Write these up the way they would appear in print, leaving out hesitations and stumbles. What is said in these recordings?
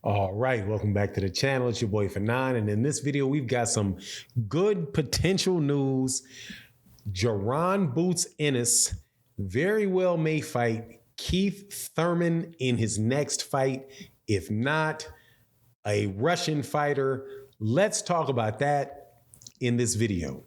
All right, welcome back to the channel. It's your boy Fanon, and in this video, we've got some good potential news. Jaron Boots Ennis very well may fight Keith Thurman in his next fight, if not a Russian fighter. Let's talk about that in this video.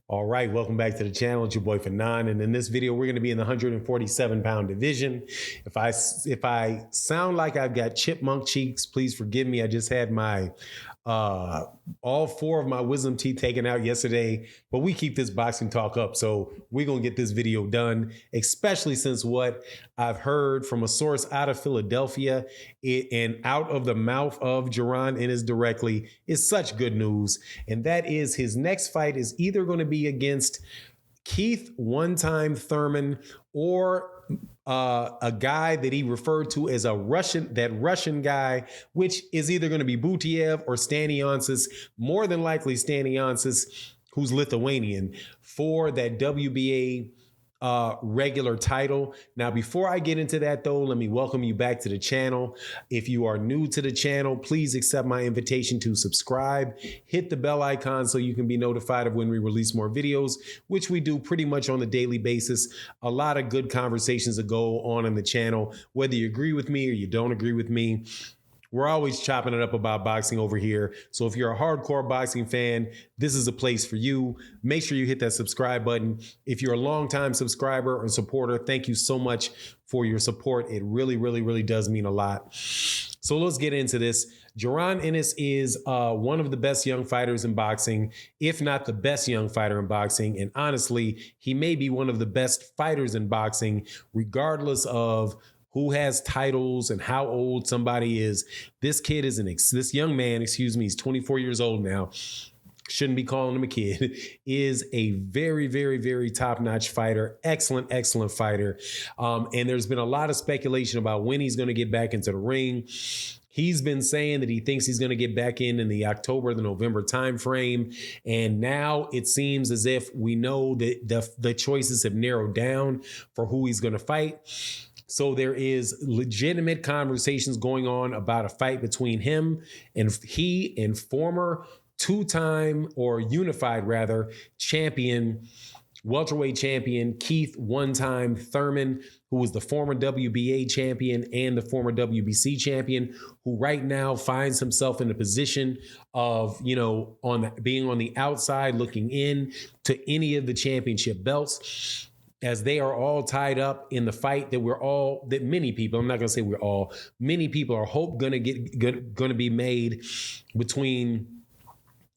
All right, welcome back to the channel. It's your boy Fanon, and in this video, we're going to be in the 147-pound division. If I sound like I've got chipmunk cheeks, please forgive me. I just had my all four of my wisdom teeth taken out yesterday, but we keep this boxing talk up, so we're going to get this video done, especially since what I've heard from a source out of Philadelphia and out of the mouth of Jaron Ennis directly is such good news, and that is his next fight is either going to be against Keith one-time Thurman or a guy that he referred to as that Russian guy, which is either going to be Butiev or Stannionis, more than likely Stannionis, who's Lithuanian, for that WBA regular title. Now, before I get into that, though, let me welcome you back to the channel. If you are new to the channel, please accept my invitation to subscribe. Hit the bell icon so you can be notified of when we release more videos, which we do pretty much on a daily basis. A lot of good conversations that go on in the channel, whether you agree with me or you don't agree with me. We're always chopping it up about boxing over here. So if you're a hardcore boxing fan, this is a place for you. Make sure you hit that subscribe button. If you're a longtime subscriber or supporter, thank you so much for your support. It really, really, really does mean a lot. So let's get into this. Jaron Ennis is one of the best young fighters in boxing, if not the best young fighter in boxing. And honestly, he may be one of the best fighters in boxing, regardless of who has titles and how old somebody is. This young man, he's 24 years old now. Shouldn't be calling him a kid, is a very, very, very top-notch fighter. Excellent, excellent fighter. And there's been a lot of speculation about when he's going to get back into the ring. He's been saying that he thinks he's going to get back in the October, the November timeframe. And now it seems as if we know that the choices have narrowed down for who he's going to fight. So there is legitimate conversations going on about a fight between him and former two-time or unified rather champion, welterweight champion Keith one-time Thurman, who was the former WBA champion and the former WBC champion, who right now finds himself in a position of, being on the outside looking in to any of the championship belts, as they are all tied up in the fight that many people, I'm not going to say we're all, many people are going to be made between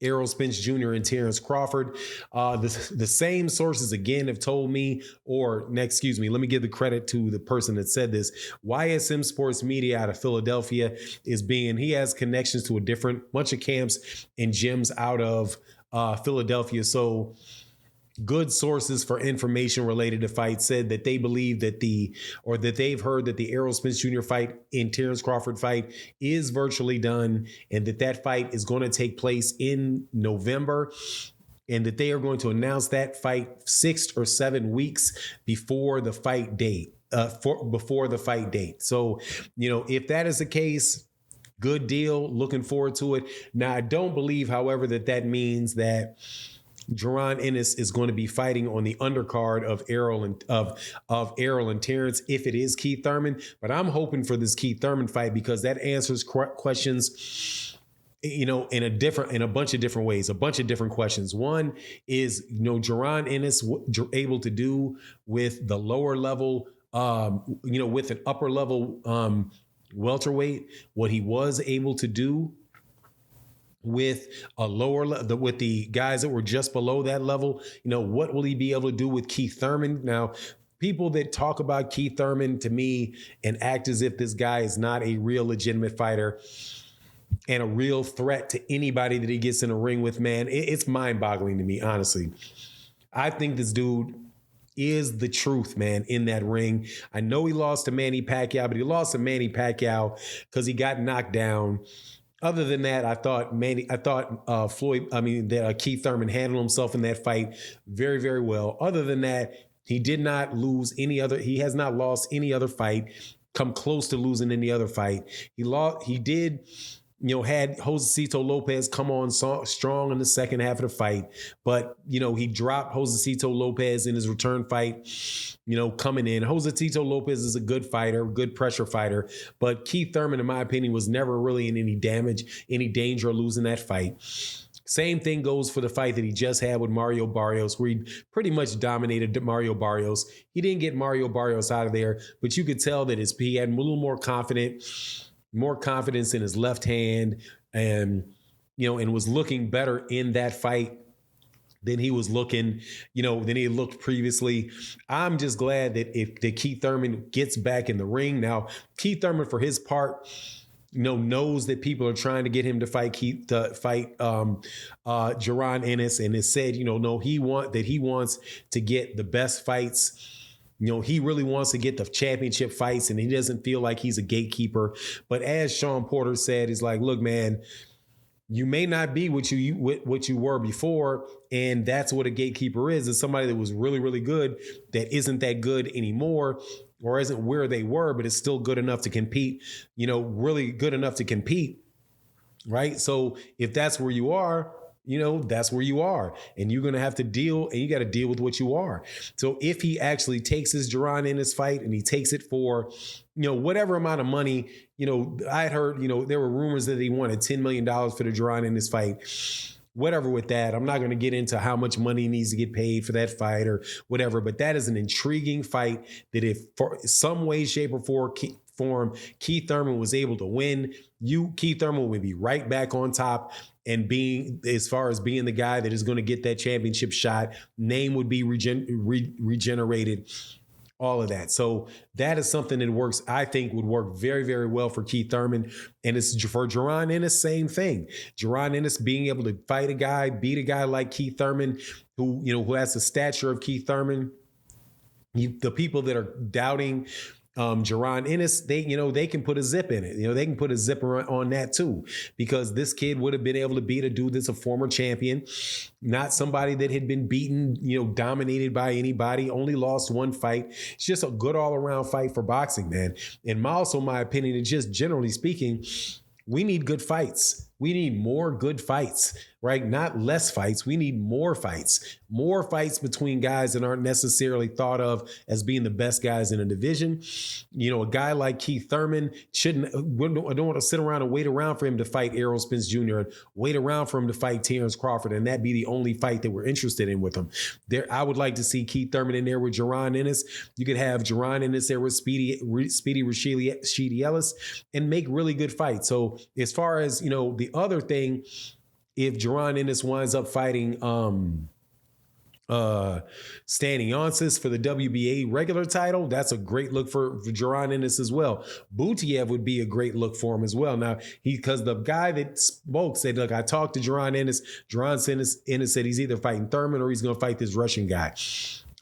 Errol Spence Jr. and Terrence Crawford. The same sources again have told me, let me give the credit to the person that said this. YSM Sports Media out of Philadelphia he has connections to a bunch of camps and gyms out of Philadelphia. So good sources for information related to fights said that they believe that they've heard that the Errol Spence Jr. fight and Terrence Crawford fight is virtually done, and that fight is going to take place in November, and that they are going to announce that fight 6 or 7 weeks before the fight date. So, if that is the case, good deal. Looking forward to it. Now, I don't believe, however, that means that Jaron Ennis is going to be fighting on the undercard of Errol and Terrence if it is Keith Thurman. But I'm hoping for this Keith Thurman fight because that answers questions, in a bunch of different ways, a bunch of different questions. One is, Jaron Ennis able to do with the lower level, with an upper level welterweight, what he was able to do with with the guys that were just below that level. What will he be able to do with Keith Thurman? Now, people that talk about Keith Thurman to me and act as if this guy is not a real legitimate fighter and a real threat to anybody that he gets in a ring with, man, it's mind-boggling to me, honestly. I think this dude is the truth, man, in that ring. I know he lost to Manny Pacquiao, but he lost to Manny Pacquiao because he got knocked down. Other than that, I thought Keith Thurman handled himself in that fight very, very well. Other than that, he did not lose any other. He has not lost any other fight, come close to losing any other fight. He did, had Josecito Lopez come on strong in the second half of the fight, but, he dropped Josecito Lopez in his return fight, coming in. Josecito Lopez is a good fighter, good pressure fighter, but Keith Thurman, in my opinion, was never really in any danger of losing that fight. Same thing goes for the fight that he just had with Mario Barrios, where he pretty much dominated Mario Barrios. He didn't get Mario Barrios out of there, but you could tell that he had a little more confidence in his left hand, and was looking better in that fight than he was looking, than he looked previously. I'm just glad that Keith Thurman gets back in the ring. Now, Keith Thurman, for his part, knows that people are trying to get him to fight Jaron Ennis, and has said, he wants to get the best fights. He really wants to get the championship fights, and he doesn't feel like he's a gatekeeper. But as Sean Porter said, he's like, look, man, you may not be what you were before, and that's what a gatekeeper is. It's somebody that was really, really good that isn't that good anymore, or isn't where they were, but is still good enough to compete, really good enough to compete, right? So if that's where you are, that's where you are, and you're going to have to deal, and you got to deal with what you are. So if he actually takes his Jaron Ennis fight and he takes it for, whatever amount of money, I had heard, there were rumors that he wanted $10 million for the Jaron Ennis fight. Whatever with that, I'm not going to get into how much money he needs to get paid for that fight or whatever, but that is an intriguing fight that if for some way, shape, or form, Keith Thurman was able to win, Keith Thurman would be right back on top and as far as being the guy that is going to get that championship shot. Name would be regenerated. All of that. So that is something that I think would work very, very well for Keith Thurman. And it's for Jaron Ennis, same thing. Jaron Ennis being able to beat a guy like Keith Thurman, who has the stature of Keith Thurman. The people that are doubting Jaron Ennis, they can put a zip in it. They can put a zipper on that too, because this kid would have been able to beat a dude that's a former champion, not somebody that had been beaten, dominated by anybody, only lost one fight. It's just a good all around fight for boxing, man. And my opinion is just generally speaking, we need good fights. We need more good fights, right? Not less fights. We need more fights between guys that aren't necessarily thought of as being the best guys in a division. A guy like Keith Thurman I don't want to sit around and wait around for him to fight Errol Spence Jr. and wait around for him to fight Terrence Crawford, and that be the only fight that we're interested in with him. I would like to see Keith Thurman in there with Jaron Ennis. You could have Jaron Ennis there with Speedy Rashidi Ellis and make really good fights. So as far as, the other thing, if Jaron Ennis winds up fighting Stannionis for the WBA regular title, that's a great look for Jaron Ennis as well. Butiev would be a great look for him as well. Now, because the guy that spoke said, look, I talked to Jaron Ennis. Jaron Ennis said he's either fighting Thurman or he's going to fight this Russian guy.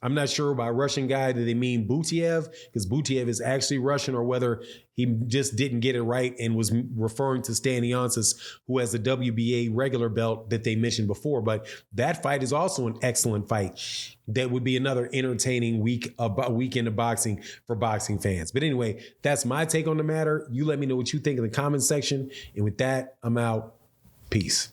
I'm not sure by Russian guy that they mean Butiev, because Butiev is actually Russian, or whether he just didn't get it right and was referring to Stannionis, who has the WBA regular belt that they mentioned before. But that fight is also an excellent fight. That would be another entertaining weekend of boxing for boxing fans. But anyway, that's my take on the matter. You let me know what you think in the comments section. And with that, I'm out. Peace.